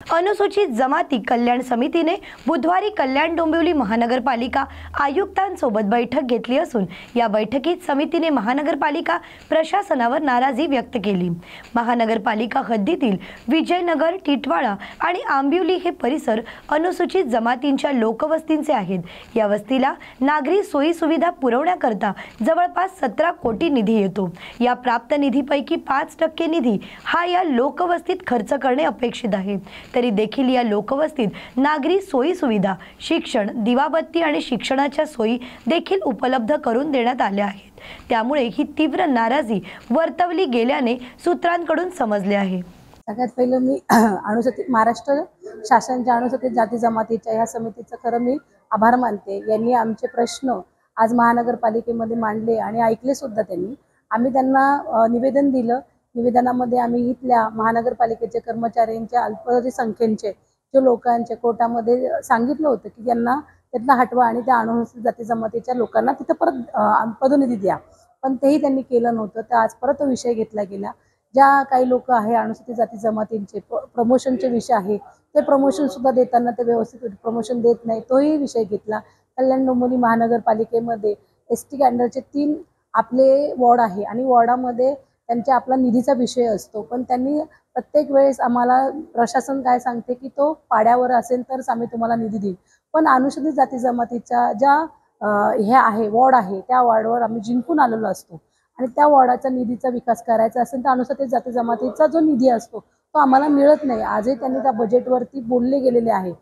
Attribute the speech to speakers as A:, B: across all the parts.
A: अनुसूचित जमाती कल्याण समितीने बुधवारी कल्याण डोंबिवली महानगरपालिका आयुक्तांसोबत बैठक घेतली असून या बैठकीत समितीने महानगरपालिका प्रशासनावर नाराजी व्यक्त केली। महानगरपालिका हद्दीतील विजयनगर, टिटवाळा आणि आंबिवली हे परिसर अनुसूचित जमातींच्या लोकवस्तींचे आहेत। या वस्तीला नागरी सोयी सुविधा पुरवण्याकरता जवळपास 17 कोटी निधी येतो। या प्राप्त निधीपैकी 5% निधी हा या लोकवस्तीत खर्च करणे अपेक्षित आहे। तरी देखील या लोकवस्तीत नागरी सोयी सुविधा, शिक्षण, दिवाबत्ती आणि शिक्षणाच्या सोयी देखील उपलब्ध करून देण्यात आल्या आहेत। त्यामुळे ही तीव्र नाराजी वर्तवली गेल्याने सूत्रांकडून समजले आहे।
B: सगळ्यात पहिलं मी अनुसूचित महाराष्ट्र शासनाच्या अनुसूचित जाती जमातीच्या या समितीचं खरं मी आभार मानते। यांनी आमचे प्रश्न आज महानगरपालिकेमध्ये मांडले आणि ऐकले सुद्धा त्यांनी। आम्ही त्यांना निवेदन दिलं। निवेदनामध्ये आम्ही इथल्या महानगरपालिकेचे कर्मचाऱ्यांच्या अल्प संख्येचे जो लोकांचे कोटामध्ये सांगितलं होतं की त्यांना त्यातला हटवा आणि त्या अनुसूचित जाती जमातीच्या लोकांना तिथं परत पदोन्नती द्या, पण तेही त्यांनी केलं नव्हतं। तर आज परत विषय घेतला गेला। ज्या काही लोक आहे अनुसूचित जाती जमातींचे प्रमोशनचे विषय आहे, ते प्रमोशन सुद्धा देताना ते व्यवस्थित प्रमोशन देत नाही, तोही विषय घेतला। कल्याण डोंबिवली महानगरपालिकेमध्ये एसटी कॅडरचे 3 आपले वॉर्ड आहे आणि वॉर्डामध्ये त्यांच्या आपला निधीचा विषय असतो, पण त्यांनी प्रत्येक वेळेस आम्हाला प्रशासन काय सांगते की तो पाड्यावर असेल तरच आम्ही तुम्हाला निधी देऊ, पण अनुसूचित जाती जमातीच्या ज्या हे आहे वॉर्ड आहे त्या वॉर्डवर आम्ही जिंकून आलेलो असतो आणि त्या वॉर्डाचा निधीचा विकास करायचा असेल तर अनुसूचित जाती जमातीचा जो निधी असतो तो आम्हाला मिळत नाही। आजही त्यांनी त्या बजेटवरती बोलले गेलेले आहे।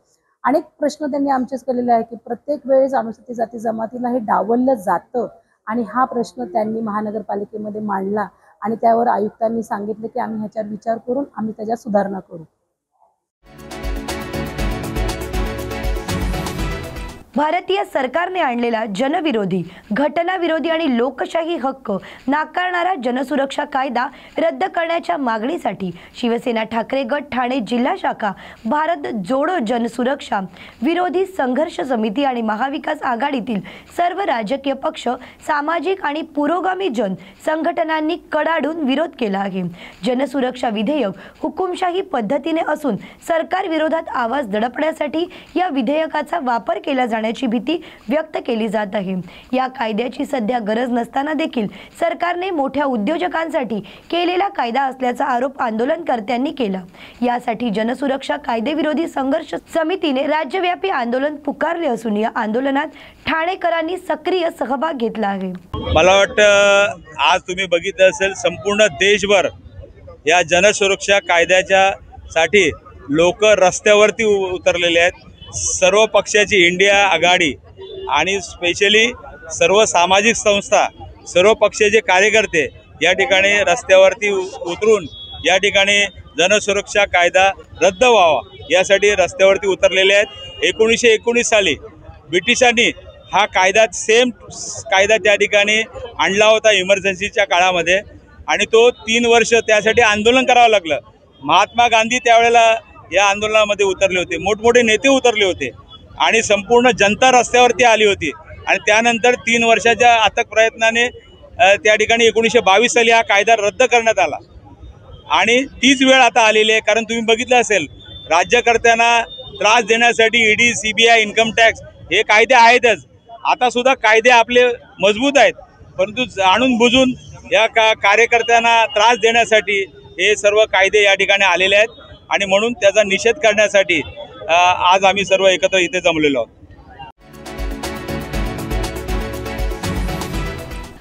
B: अनेक प्रश्न त्यांनी आमचेच केलेले आहे की प्रत्येक वेळेस अनुसूचित जाती जमातीला हे डावललं जातं आणि हा प्रश्न त्यांनी महानगरपालिकेमध्ये मांडला आणि त्यावर आयुक्तांनी सांगितले की आम्ही ह्याच्यावर विचार करून आम्ही त्याच्यात सुधारणा करू।
A: भारतीय सरकारने आणलेला जनविरोधी, घटनाविरोधी आणि लोकशाही हक्क नाकारणारा जनसुरक्षा कायदा रद्द करण्याच्या मागणीसाठी शिवसेना ठाकरे गट ठाणे जिल्हा शाखा, भारत जोडो जनसुरक्षा विरोधी संघर्ष समिती आणि महाविकास आघाडीतील सर्व राजकीय पक्ष, सामाजिक आणि पुरोगामी जन संघटनांनी कडाडून विरोध केला आहे। जनसुरक्षा विधेयक हुकुमशाही पद्धतीने असून सरकार विरोधात आवाज दडपण्यासाठी या विधेयकाचा वापर केला जाण्याची भीती व्यक्त केली जात आहे। या कायद्याची सध्या गरज नसताना देखील सरकारने मोठ्या उद्योजकांसाठी केलेला कायदा असल्याचा आरोप आंदोलनकर्त्यांनी केला। यासाठी जनसुरक्षा कायदेविरोधी संघर्ष समितीने राज्यव्यापी आंदोलन पुकारले असून या आंदोलनात ठाणेकरांनी सक्रिय सहभाग घेतला आहे।
C: मला वाटतं आज तुम्ही बघितलं असेल संपूर्ण देशभर या जनसुरक्षा कायद्याच्या साठी लोक रस्त्यावरती उतरलेले आहेत। सर्व पक्षाची इंडिया आघाडी आणि स्पेशली सर्व सामाजिक संस्था, सर्व पक्षाचे कार्यकर्ते या ठिकाणी रस्त्यावरती उतरून या ठिकाणी जनसुरक्षा कायदा रद्द व्हावा यासाठी रस्त्यावरती उतरलेले आहेत। 1919 साली ब्रिटिशांनी हा कायदा सेम कायदा त्या ठिकाणी आणला होता इमर्जन्सीच्या काळामध्ये आणि तो 3 वर्ष त्यासाठी आंदोलन करावं लागलं। महात्मा गांधी त्यावेळेला या आंदोलनामध्ये उतरले होते, मोठमोठे नेते उतरले होते आणि संपूर्ण जनता रस्त्यावरती आली होती आणि त्यानंतर 3 वर्षाच्या अथक प्रयत्नाने त्या ठिकाणी 1922 साली हा कायदा रद्द करण्यात आला आणि तीच वेळ आता आलेली आहे। कारण तुम्ही बघितलं असेल राज्यकर्त्यांना त्रास देण्यासाठी ईडी, सीबीआय, इन्कम टॅक्स हे कायदे आहेतच। आता सुद्धा कायदे आपले मजबूत आहेत, परंतु जाणून बुजून या कार्यकर्त्यांना त्रास देण्यासाठी हे सर्व कायदे या ठिकाणी आलेले आहेत आणि म्हणून त्याचा निषेध करण्यासाठी आज आम्ही सर्व एकत्र इथे जमलेलो आहोत।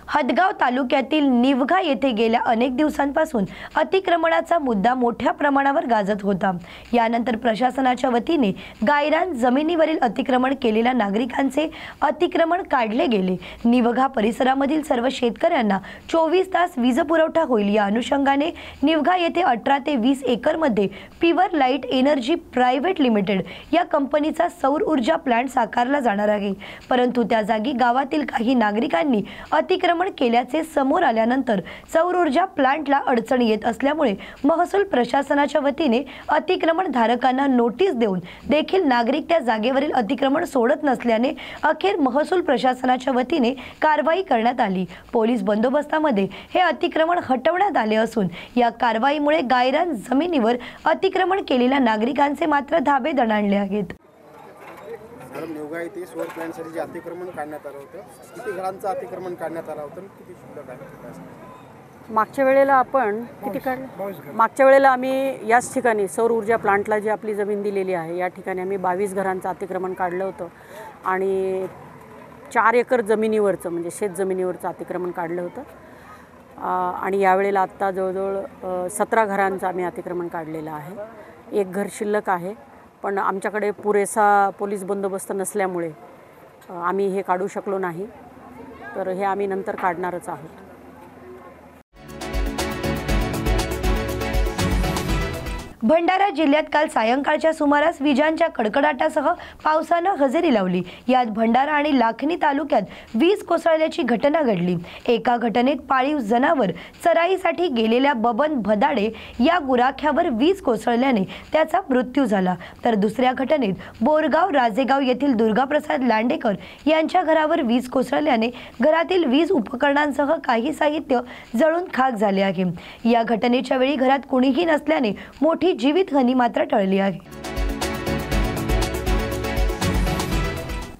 A: हदगाव तालुक्यातील निवघा येथे गेल्या अनेक दिवसांपासून अतिक्रमणाचा मुद्दा मोठ्या प्रमाणावर गाजत होता। यानंतर प्रशासनाच्या वतीने गायरान जमिनीवरील अतिक्रमण केलेल्या नागरिकांचे अतिक्रमण काढले गेले। निवघा परिसरामधील सर्व शेतकऱ्यांना 24 तास वीज पुरवठा होईल या अनुषंगाने निवघा येथे 18 ते 20 एकरमध्ये pure light energy private limited या कंपनीचा सौर ऊर्जा प्लांट साकारला जाणार आहे, परंतु त्या जागी गावातील काही नागरिकांनी अतिक्रमण अतिक्रमण केल्याचे समोर आल्यानंतर सौर ऊर्जा प्लांटला अडचणी येत असल्यामुळे महसूल प्रशासनाच्या वतीने अतिक्रमण धारकांना नोटीस देऊन देखील नागरिक त्या जागेवरील अतिक्रमण सोडत नसल्याने अखेर महसूल प्रशासनाच्या वतीने कारवाई करण्यात आली। पोलीस बंदोबस्तामध्ये हे अतिक्रमण हटवण्यात आले असून या कारवाईमुळे गायरान जमिनीवर अतिक्रमण केलेल्या नागरिकांचे मात्र धाबे दणाणले आहेत।
D: मॅडम, नेवगा येथे सौर प्लॅनसाठी जे अतिक्रमण काढण्यात आलं होतं, किती घरांचं अतिक्रमण काढण्यात आलं होतं, किती शिल्लक आहे?
E: मागच्या वेळेला आपण किती काढलं? मागच्या वेळेला आम्ही याच ठिकाणी सौर ऊर्जा प्लांटला जी आपली जमीन दिलेली आहे या ठिकाणी आम्ही 22 घरांचं अतिक्रमण काढलं होतं आणि 4 एकर जमिनीवरचं म्हणजे शेत जमिनीवरचं अतिक्रमण काढलं होतं आणि यावेळेला आत्ता जवळजवळ 17 घरांचं आम्ही अतिक्रमण काढलेलं आहे। एक घर शिल्लक आहे, पण आमच्याकडे पुरेसा पोलीस बंदोबस्त नसल्यामुळे आम्ही हे काढू शकलो नाही, तर हे आम्ही नंतर काढणारच आहोत।
A: भंडारा जिल्ह्यात काल सायंकाळच्या सुमारास विजांच्या कडकडाटासह पावसानं हजेरी लावली। यात भंडारा आणि लाखनी तालुक्यात वीज कोसळल्याची घटना घडली। एका घटनेत पाळीव जनावर चराईसाठी गेलेल्या बबन भदाडे या गुराख्यावर वीज कोसळल्याने त्याचा मृत्यू झाला, तर दुसऱ्या घटनेत बोरगाव राजेगाव येथील दुर्गाप्रसाद लांडेकर यांच्या घरावर वीज कोसळल्याने घरातील वीज उपकरणांसह काही साहित्य जळून खाक झाले आहे। या घटनेच्या वेळी घरात कुणीही नसल्याने मोठी जीवितहानी मात्र टळली आहे।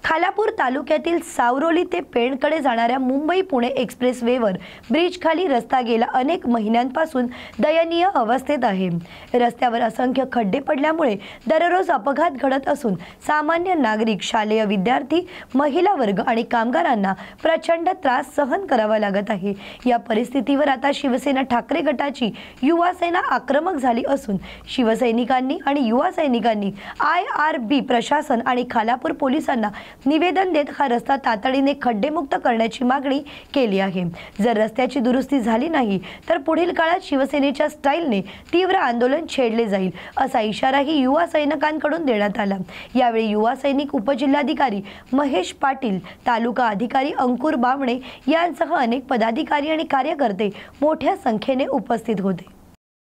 A: खालापूर तालुक्यातील सावरोली ते पेणकडे जाणाऱ्या मुंबई पुणे एक्सप्रेस वेवर ब्रिज खाली रस्ता गेला अनेक महिन्यांपासून दयनीय अवस्थेत आहे। रस्त्यावर असंख्य खड्डे पडल्यामुळे दररोज अपघात घडत असून सामान्य नागरिक, शालेय विद्यार्थी, महिला वर्ग आणि कामगारांना प्रचंड त्रास सहन करावा लागत आहे। या परिस्थितीवर आता शिवसेना ठाकरे गटाची युवा सेना आक्रमक झाली असून शिवसैनिकांनी आणि युवा सैनिकांनी IRB प्रशासन आणि खालापूर पोलिसांना निवेदन देत हा रस्ता तातडीने खड्डेमुक्त करण्याची मागणी केली आहे। जर रस्त्याची दुरुस्ती झाली नाही तर पुढील काळात शिवसेनेच्या स्टाईलने तीव्र आंदोलन छेडले जाईल असा इशाराही युवा सैनिकांकडून देण्यात आला। यावेळी युवा सैनिक उपजिल्हाधिकारी महेश पाटील, तालुका अधिकारी अंकुर बावणे यांसह अनेक पदाधिकारी आणि कार्यकर्ते मोठ्या संख्येने उपस्थित होते।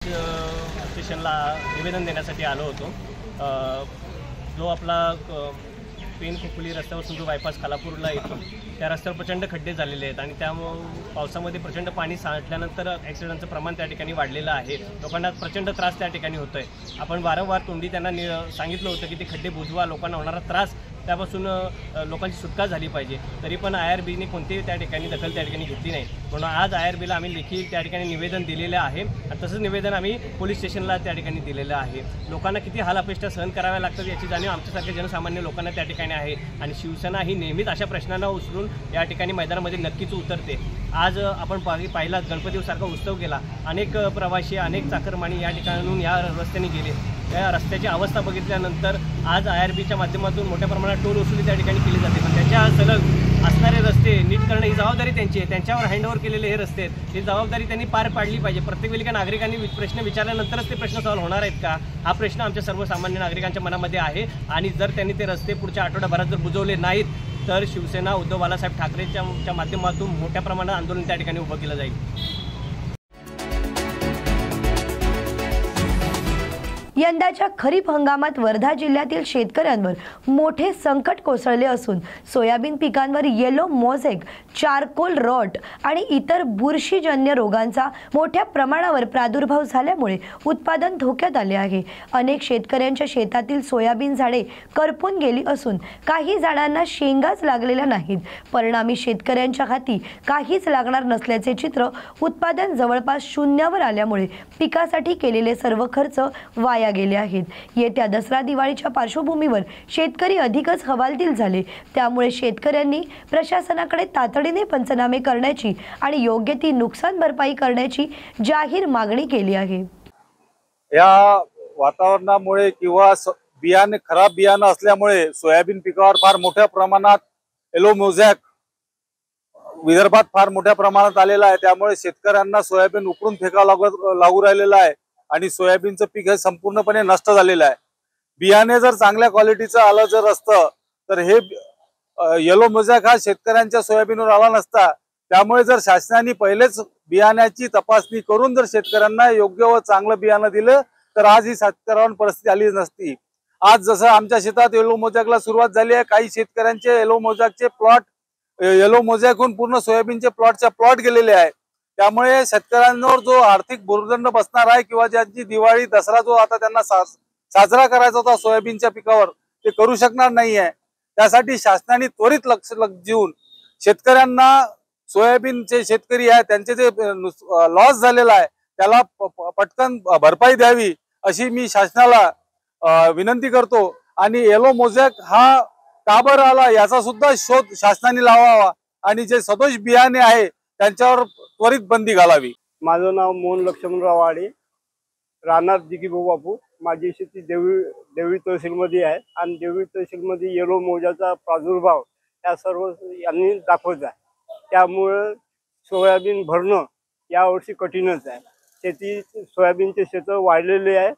F: स्टेशनला निवेदन देण्यासाठी आलो होतो। जो आपला पेन खोपोली रस्त्यापासून जो बायपास खालापूरला येतो त्या रस्त्यावर प्रचंड खड्डे झालेले आहेत आणि त्यामुळे पावसामध्ये प्रचंड पाणी साठल्यानंतर ॲक्सिडेंटचं प्रमाण त्या ठिकाणी वाढलेलं आहे। लोकांना प्रचंड त्रास त्या ठिकाणी होतोय। आपण वारंवार तोंडी त्यांना सांगितलं होतं की ते खड्डे बुजवा, लोकांना होणारा त्रास त्यापासून लोकांची सुटका झाली पाहिजे, तरी पण IRBने कोणतीही त्या ठिकाणी दखल त्या ठिकाणी घेतली नाही। म्हणून आज IRBला आम्ही लेखी त्या ठिकाणी निवेदन दिलेलं आहे आणि तसंच निवेदन आम्ही पोलीस स्टेशनला त्या ठिकाणी दिलेलं आहे। लोकांना किती हाल अपेष्टा सहन कराव्या लागतात याची जाणीव आमच्यासारख्या जनसामान्य लोकांना त्या ठिकाणी आहे आणि शिवसेना ही नेहमीच अशा प्रश्नांना उचलून या ठिकाणी मैदानामध्ये नक्कीच उतरते। आज आपण पाहिला गणपतीसारखा उत्सव केला, अनेक प्रवासी, अनेक चाकरमानी या ठिकाणून या रस्त्याने गेले। त्या रस्त्याची अवस्था बघितल्यानंतर आज IRBच्या माध्यमातून मोठ्या प्रमाणात टोल वसुली त्या ठिकाणी केली जाते, पण त्याच्या सलग असणारे रस्ते नीट करणं ही जबाबदारी त्यांची आहे। त्यांच्यावर हँडओव्हर केलेले हे रस्ते आहेत, ही जबाबदारी त्यांनी पार पाडली पाहिजे। प्रत्येक वेळी नागरिकांनी प्रश्न विचारल्यानंतरच ते प्रश्न सॉल्व्ह होणार आहेत का, हा प्रश्न आमच्या सर्वसामान्य नागरिकांच्या मनामध्ये आहे। आणि जर त्यांनी ते रस्ते पुढच्या आठवड्याभरात जर बुजवले नाहीत तर शिवसेना उद्धव बाळासाहेब ठाकरेंच्या माध्यमातून मोठ्या प्रमाणात आंदोलन त्या ठिकाणी उभं केलं जाईल।
A: यंदाच्या खरीप हंगामात वर्धा जिल्ह्यातील शेतकऱ्यांवर मोठे संकट कोसळले असून सोयाबीन पिकांवर येलो मोझेक, चारकोल रॉट आणि इतर बुरशीजन्य रोगांचा मोठ्या प्रमाणावर प्रादुर्भाव झाल्यामुळे उत्पादन धोक्यात आले आहे। अनेक शेतकऱ्यांच्या शेतातील सोयाबीन झाडे करपून गेली असून काही झाडांना शेंगाच लागलेल्या नाहीत। परिणामी शेतकऱ्यांच्या हाती काहीच लागणार नसल्याचे चित्र उत्पादन जवळपास शून्यावर आल्यामुळे पिकासाठी केलेले सर्व खर्च वाया गेले आहेत। येत्या दसरा दिवाळीच्या पार्श्वभूमीवर शेतकरी अधिकच हवालदिल झाले, त्यामुळे शेतकऱ्यांनी प्रशासनाकडे तातडीने पंचनामे करण्याची आणि योग्य ती नुकसान भरपाई करण्याची जाहीर मागणी केली आहे।
G: या वातावरणामुळे किंवा खराब बियाणं असल्यामुळे सोयाबीन पिकावर फार मोठ्या प्रमाणात येलो मोझॅक विदर्भात फार मोठ्या प्रमाणात आलेला आहे। त्यामुळे शेतकऱ्यांना सोयाबीन उकळून फेकावं लागू राहिलेलं आहे आणि सोयाबीनचं पीक हे संपूर्णपणे नष्ट झालेलं आहे। बियाणे जर चांगल्या क्वालिटीचं आलं जर असतं तर हे येलो मोझॅक हा शेतकऱ्यांच्या सोयाबीनवर आला नसता। त्यामुळे जर शासनाने पहिलेच बियाण्याची तपासणी करून जर शेतकऱ्यांना योग्य व चांगलं बियाणं दिलं तर आज ही शेतकऱ्यांवर परिस्थिती आली नसती. आज जसं आमच्या शेतात येलो मोजॅकला सुरुवात झाली आहे, काही शेतकऱ्यांचे येलो मोजॅकचे प्लॉट येलो मोजॅकहून पूर्ण सोयाबीनचे प्लॉट गेलेले आहे. त्यामुळे शेतकऱ्यांवर जो आर्थिक भुर्दंड बसणार आहे किंवा ज्यांची दिवाळी दसरा जो आता त्यांना साजरा करायचा होता सोयाबीनच्या पिकावर ते करू शकणार नाही आहे. त्यासाठी शासनाने त्वरित लक्ष देऊन शेतकऱ्यांना सोयाबीनचे शेतकरी आहे त्यांचे जे लॉस झालेला आहे त्याला पटकन भरपाई द्यावी अशी मी शासनाला विनंती करतो. आणि येलो मोजॅक हा का बरं आला याचा सुद्धा शोध शासनाने लावावा आणि जे सदोष बियाणे आहे त्यांच्यावर त्वरित बंदी घालावी.
H: माझं नाव मोहन लक्ष्मणराव आडे, राहणार दिघीभाऊ बापू. माझी शेती देवळी तहसीलमध्ये आहे आणि देवळी तहसीलमध्ये येलो मोजाचा प्रादुर्भाव या सर्व यांनी दाखवत आहे. त्यामुळे सोयाबीन भरणं यावर्षी कठीणच आहे. सोयाबीनचे शेतं वाढलेले आहे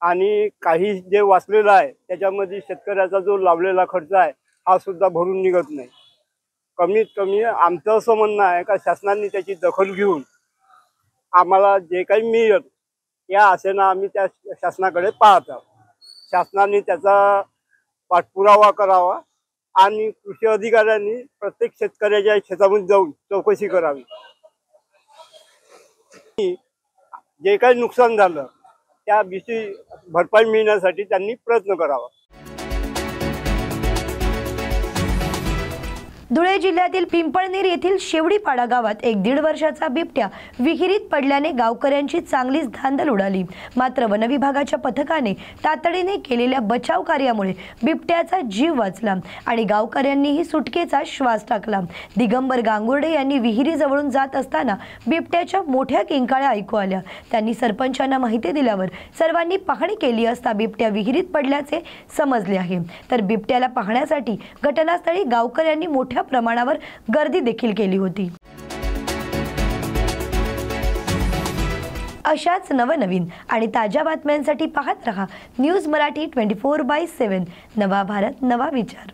H: आणि काही जे वाचलेलं आहे त्याच्यामध्ये शेतकऱ्याचा जो लावलेला खर्च आहे हा सुद्धा भरून निघत नाही. कमीत कमी आमचं असं म्हणणं आहे का शासनाने त्याची दखल घेऊन आम्हाला जे काही मिळेल या आशेनं आम्ही त्या शासनाकडे पाहत आहोत. शासनाने त्याचा पाठपुरावा करावा आणि कृषी अधिकाऱ्यांनी प्रत्येक शेतकऱ्याच्या शेतामध्ये जाऊन चौकशी करावी. जे काही नुकसान झालं त्याविषयी भरपाई मिळण्यासाठी त्यांनी प्रयत्न करावा.
A: धुळे जिल्ह्यातील पिंपळनेर येथील शेवडीपाडा गावात एक 1.5 वर्षाचा बिबट्या विहिरीत पडल्याने गावकऱ्यांची चांगलीच धांदल उडाली. मात्र वनविभागाच्या पथकाने तातडीने केलेल्या बचाव कार्यामुळे बिबट्याचा जीव वाचला आणि गावकऱ्यांनीही सुटकेचा श्वास टाकला. दिगंबर गांगुर्डे यांनी विहिरीजवळून जात असताना बिबट्याच्या मोठ्या किंकाळ्या ऐकू आल्या. त्यांनी सरपंचांना माहिती दिल्यावर सर्वांनी पाहणी केली असता बिबट्या विहिरीत पडल्याचे समजले आहे. तर बिबट्याला पाहण्यासाठी घटनास्थळी गावकऱ्यांनी मोठ्या प्रमाणावर गर्दी देखील केली होती. अशाच नवनवीन आणि ताज्या बातम्यांसाठी पाहत रहा न्यूज मराठी 24/7. नवा भारत नवा विचार.